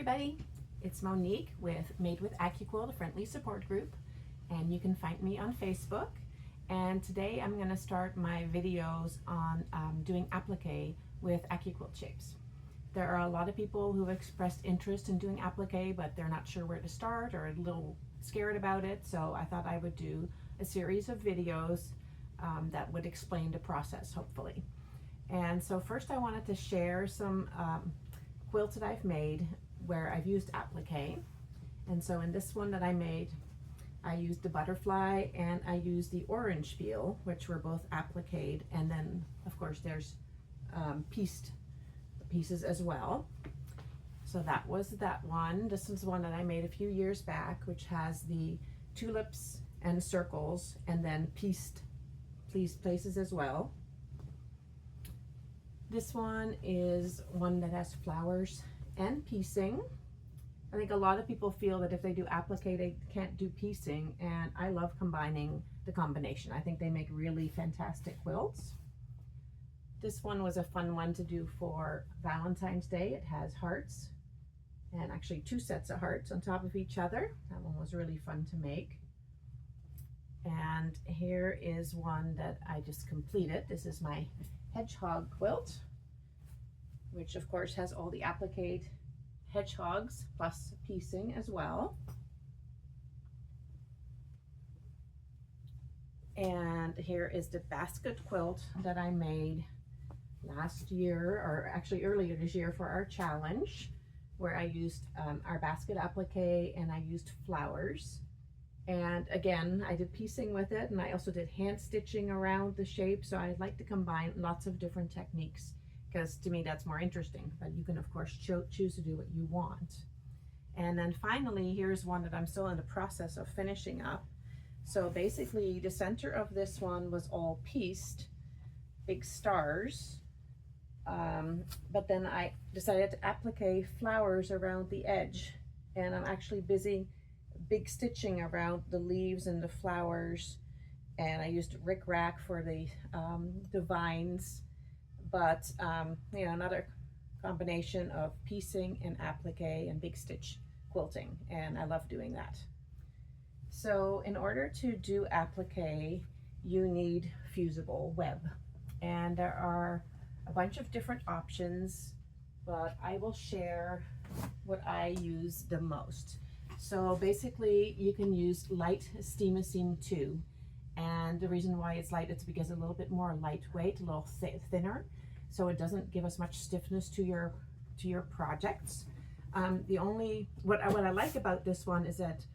everybody, it's Monique with Made with Accuquilt, a friendly support group, and you can find me on Facebook. And today I'm going to start my videos on doing applique with Accuquilt shapes. There are a lot of people who have expressed interest in doing applique, but they're not sure where to start or a little scared about it, so I thought I would do a series of videos that would explain the process, hopefully. And so first I wanted to share some quilts that I've made where I've used applique. And so in this one that I made, I used the butterfly and I used the orange peel, which were both appliqued, and then of course there's pieced pieces as well. So that was that one. This was one that I made a few years back, which has the tulips and circles and then pieced places as well. This one is one that has flowers and piecing. I think a lot of people feel that if they do applique, they can't do piecing, and I love combining the combination. I think they make really fantastic quilts. This one was a fun one to do for Valentine's Day. It has hearts, and actually two sets of hearts on top of each other. That one was really fun to make. And here is one that I just completed. This is my hedgehog quilt, which of course has all the applique hedgehogs plus piecing as well. And here is the basket quilt that I made last year, or actually earlier this year, for our challenge, where I used our basket applique and I used flowers. And again, I did piecing with it, and I also did hand stitching around the shape. So I like to combine lots of different techniques, because to me that's more interesting, but you can of course choose to do what you want. And then finally, here's one that I'm still in the process of finishing up. So basically the center of this one was all pieced, big stars, but then I decided to applique flowers around the edge, and I'm actually busy big stitching around the leaves and the flowers, and I used rickrack for the vines. But you know, another combination of piecing and applique and big stitch quilting, and I love doing that. So in order to do applique, you need fusible web, and there are a bunch of different options, but I will share what I use the most. So basically you can use light Steam-A-Seam 2. And the reason why it's light, it's because it's a little bit more lightweight, a little thinner, so it doesn't give as much stiffness to your projects. What I like about this one is that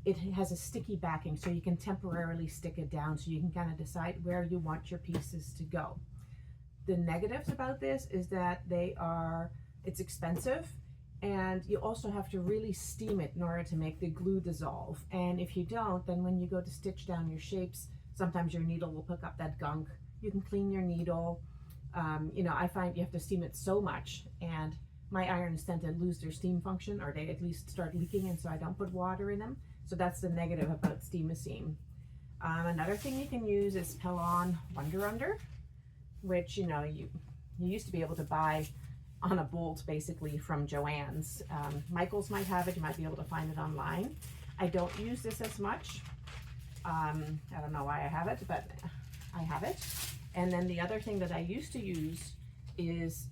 it has a sticky backing, so you can temporarily stick it down, so you can kind of decide where you want your pieces to go. The negatives about this is that it's expensive, and you also have to really steam it in order to make the glue dissolve. And if you don't, then when you go to stitch down your shapes, sometimes your needle will pick up that gunk. You can clean your needle. You know, I find you have to steam it so much, and my irons tend to lose their steam function, or they at least start leaking, and so I don't put water in them. So that's the negative about Steam-A-Seam. Another thing you can use is Pellon Wonder Under, which, you know, you used to be able to buy on a bolt basically from Joann's. Michael's might have it, you might be able to find it online. I don't use this as much. I don't know why I have it, but I have it. And then the other thing that I used to use is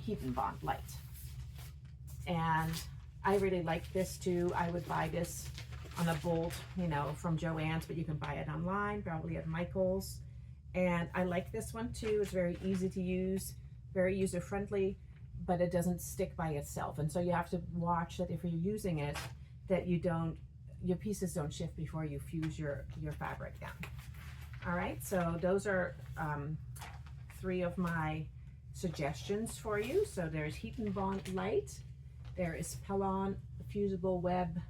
Heat and Bond Light. And I really like this too. I would buy this on a bolt, you know, from Joann's, but you can buy it online, probably at Michael's. And I like this one too. It's very easy to use, very user-friendly, but it doesn't stick by itself. And so you have to watch that if you're using it, that your pieces don't shift before you fuse your fabric down. All right, so those are 3 of my suggestions for you. So there's Heat and Bond Light, there is Pellon Fusible Web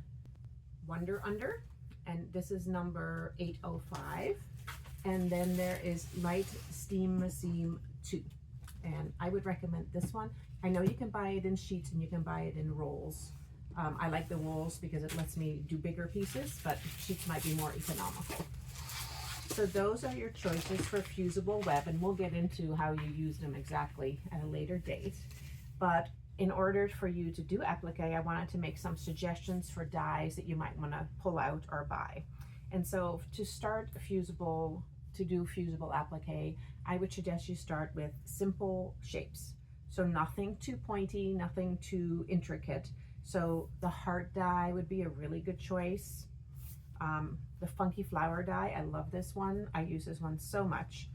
Wonder Under, and this is number 805. And then there is Light Steam-A-Seam 2. And I would recommend this one. I know you can buy it in sheets and you can buy it in rolls. I like the rolls because it lets me do bigger pieces, but sheets might be more economical. So those are your choices for fusible web, and we'll get into how you use them exactly at a later date. But in order for you to do applique, I wanted to make some suggestions for dies that you might want to pull out or buy. And so to start to do fusible applique, I would suggest you start with simple shapes. So nothing too pointy, nothing too intricate. So the heart die would be a really good choice. The funky flower die, I love this one. I use this one so much.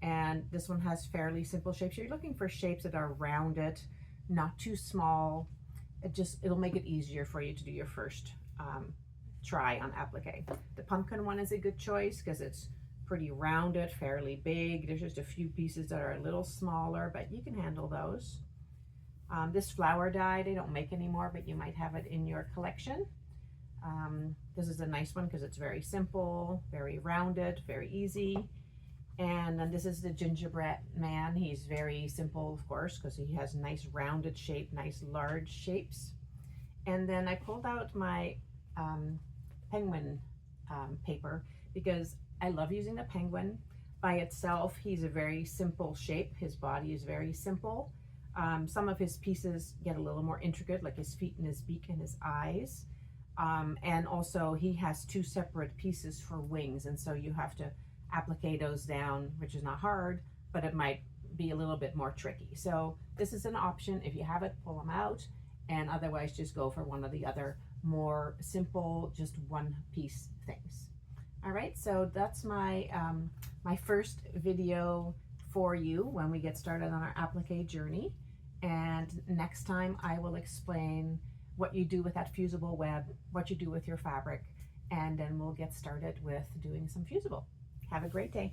And this one has fairly simple shapes. You're looking for shapes that are rounded, not too small. It'll make it easier for you to do your first try on applique. The pumpkin one is a good choice because it's pretty rounded, fairly big. There's just a few pieces that are a little smaller, but you can handle those. This flower die, they don't make anymore, but you might have it in your collection. This is a nice one because it's very simple, very rounded, very easy. And then this is the gingerbread man. He's very simple, of course, because he has nice rounded shape, nice large shapes. And then I pulled out my penguin paper because I love using the penguin. By itself, he's a very simple shape. His body is very simple. Some of his pieces get a little more intricate, like his feet and his beak and his eyes. And also he has two separate pieces for wings, and so you have to applique those down, which is not hard, but it might be a little bit more tricky. So this is an option. If you have it, pull them out, and otherwise just go for one of the other more simple, just one piece things. All right, so that's my my first video for you when we get started on our applique journey. And next time I will explain what you do with that fusible web, what you do with your fabric, and then we'll get started with doing some fusible. Have a great day.